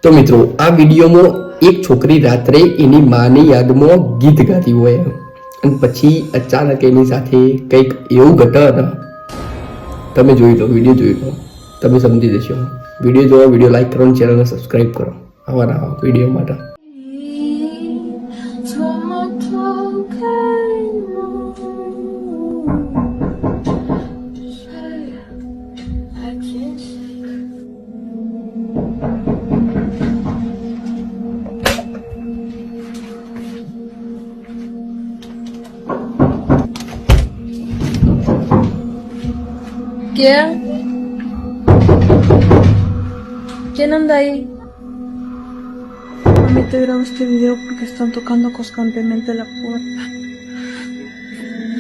તો મિત્રો આ વિડીયોમાં એક છોકરી રાત્રે એની માની યાદમાં ગીત ગાતી હોય અને પછી અચાનક એની સાથે કંઈક એવું ઘટે ને, તમે જોઈ લો, વિડીયો જોઈ લો, તમે સમજી જશો. વિડીયો જોવા, વિડીયો લાઈક કરો અને ચેનલને સબસ્ક્રાઈબ કરો આવા નવા વિડીયો માટે. ¿Qué? ¿Quién anda ahí? Mami, te grabo este video porque están tocando constantemente la puerta.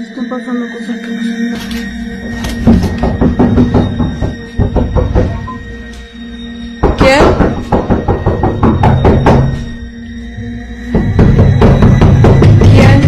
Están pasando cosas que no son. ¿Qué? ¿Quién?